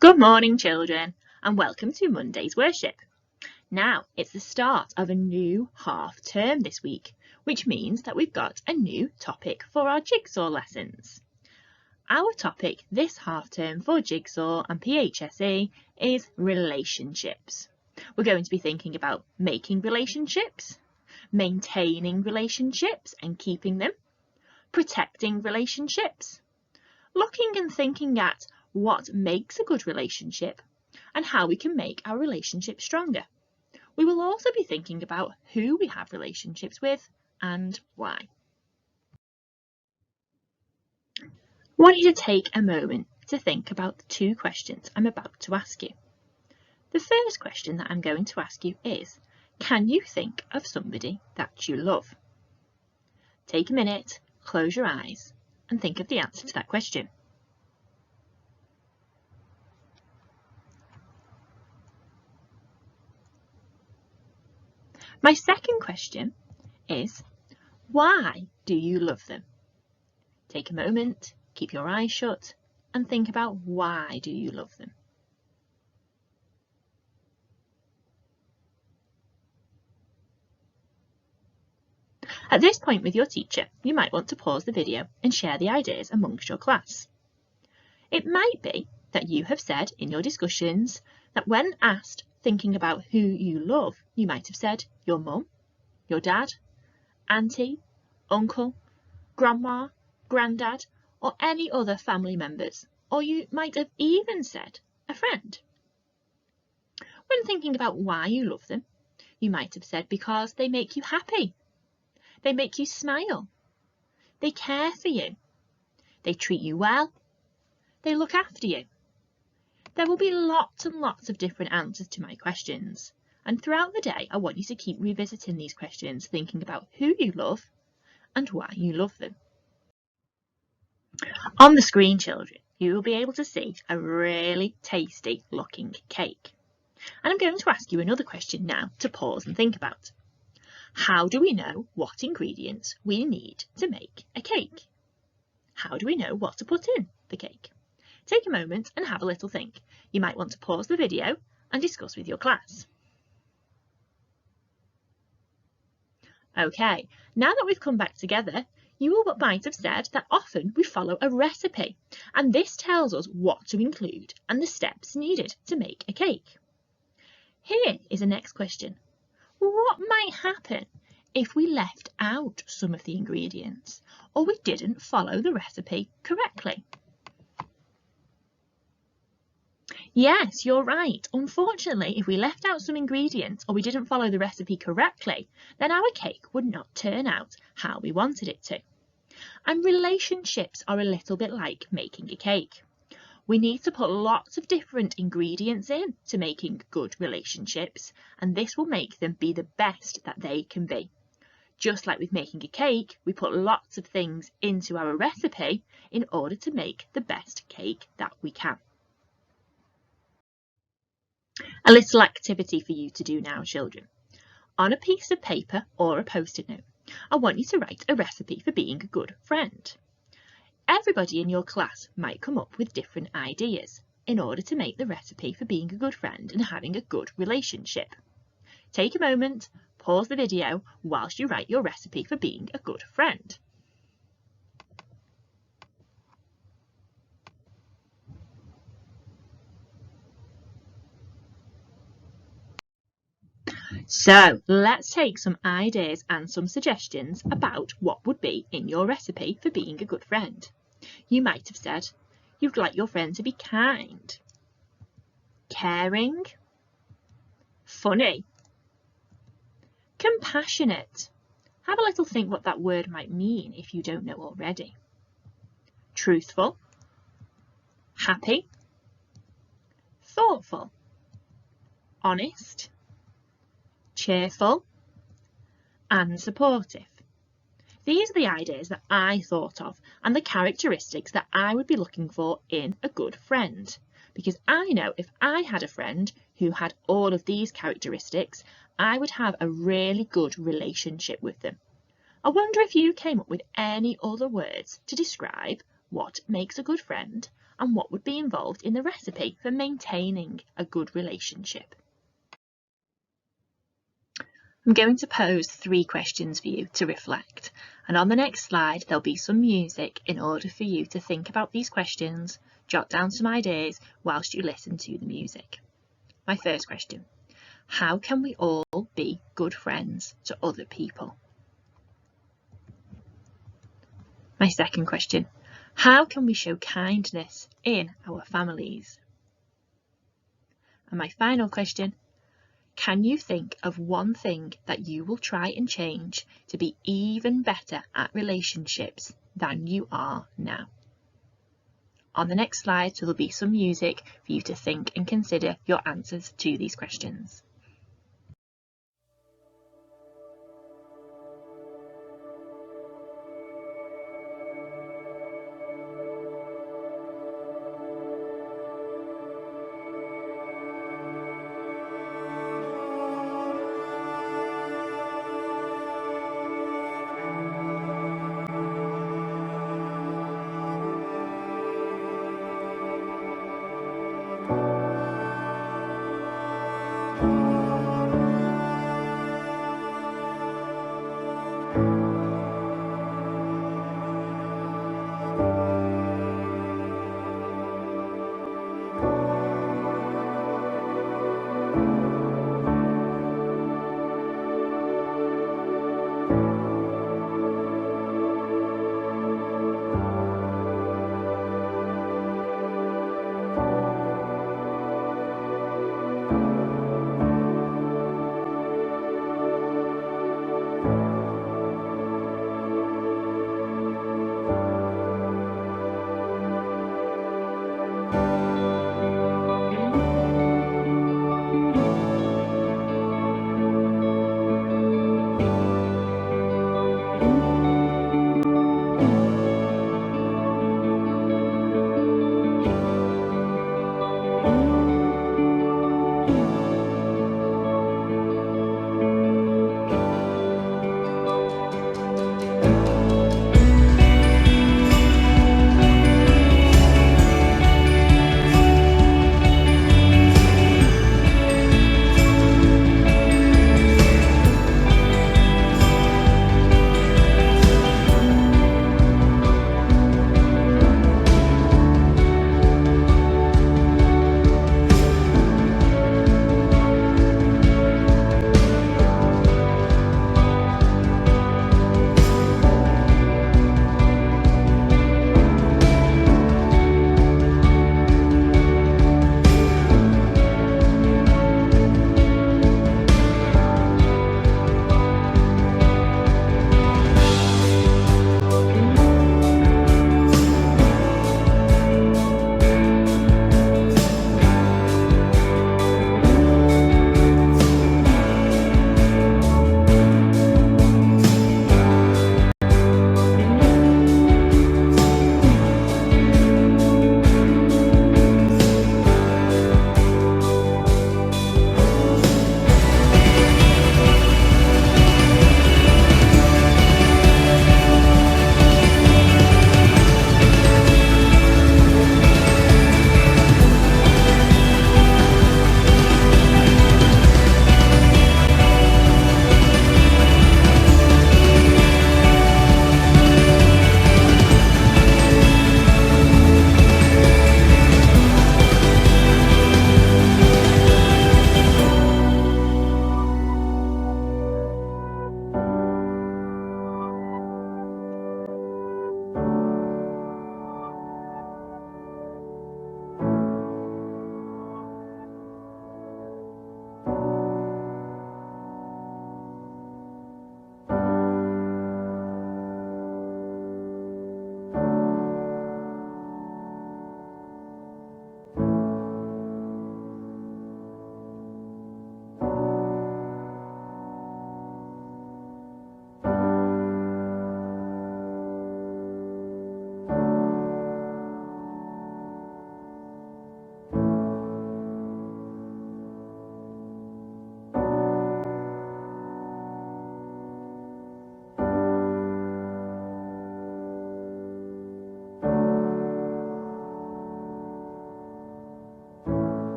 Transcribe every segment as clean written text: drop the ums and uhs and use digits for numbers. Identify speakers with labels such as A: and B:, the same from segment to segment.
A: Good morning, children, and welcome to Monday's worship. Now, it's the start of a new half term this week, which means that we've got a new topic for our jigsaw lessons. Our topic this half term for jigsaw and PHSE is relationships. We're going to be thinking about making relationships, maintaining relationships and keeping them, protecting relationships, looking and thinking at what makes a good relationship and how we can make our relationship stronger. We will also be thinking about who we have relationships with and why. I want you to take a moment to think about the two questions I'm about to ask you. The first question that I'm going to ask you is, can you think of somebody that you love? Take a minute, close your eyes and think of the answer to that question. My second question is, why do you love them? Take a moment, keep your eyes shut, and think about why do you love them? At this point with your teacher, you might want to pause the video and share the ideas amongst your class. It might be that you have said in your discussions that when asked thinking about who you love, you might have said your mum, your dad, auntie, uncle, grandma, granddad, or any other family members, or you might have even said a friend. When thinking about why you love them, you might have said because they make you happy, they make you smile, they care for you, they treat you well, they look after you. There will be lots and lots of different answers to my questions, and throughout the day I want you to keep revisiting these questions, thinking about who you love and why you love them. On the screen, children, you will be able to see a really tasty looking cake. And I'm going to ask you another question now to pause and think about. How do we know what ingredients we need to make a cake? How do we know what to put in the cake? Take a moment and have a little think. You might want to pause the video and discuss with your class. Okay, now that we've come back together, you might have said that often we follow a recipe, and this tells us what to include and the steps needed to make a cake. Here is the next question. What might happen if we left out some of the ingredients or we didn't follow the recipe correctly? Yes, you're right. Unfortunately, if we left out some ingredients or we didn't follow the recipe correctly, then our cake would not turn out how we wanted it to. And relationships are a little bit like making a cake. We need to put lots of different ingredients in to making good relationships, and this will make them be the best that they can be. Just like with making a cake, we put lots of things into our recipe in order to make the best cake that we can. A little activity for you to do now, children. On a piece of paper or a post-it note, I want you to write a recipe for being a good friend. Everybody in your class might come up with different ideas in order to make the recipe for being a good friend and having a good relationship. Take a moment, pause the video whilst you write your recipe for being a good friend. So let's take some ideas and some suggestions about what would be in your recipe for being a good friend. You might have said you'd like your friend to be kind, caring, funny, compassionate. Have a little think what that word might mean if you don't know already. Truthful, happy, thoughtful, honest, cheerful and supportive. These are the ideas that I thought of and the characteristics that I would be looking for in a good friend, because I know if I had a friend who had all of these characteristics, I would have a really good relationship with them. I wonder if you came up with any other words to describe what makes a good friend and what would be involved in the recipe for maintaining a good relationship. I'm going to pose 3 questions for you to reflect, and on the next slide there'll be some music in order for you to think about these questions, jot down some ideas whilst you listen to the music. My first question: how can we all be good friends to other people? My second question: how can we show kindness in our families? And my final question: can you think of one thing that you will try and change to be even better at relationships than you are now? On the next slide, there will be some music for you to think and consider your answers to these questions.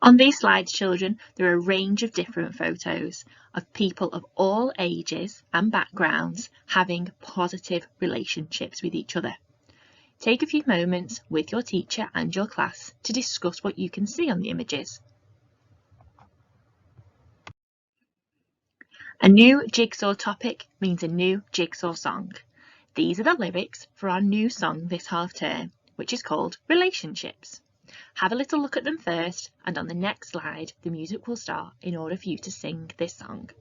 A: On these slides, children, there are a range of different photos of people of all ages and backgrounds having positive relationships with each other. Take a few moments with your teacher and your class to discuss what you can see on the images. A new jigsaw topic means a new jigsaw song. These are the lyrics for our new song this half term, which is called Relationships. Have a little look at them first, and on the next slide the music will start in order for you to sing this song.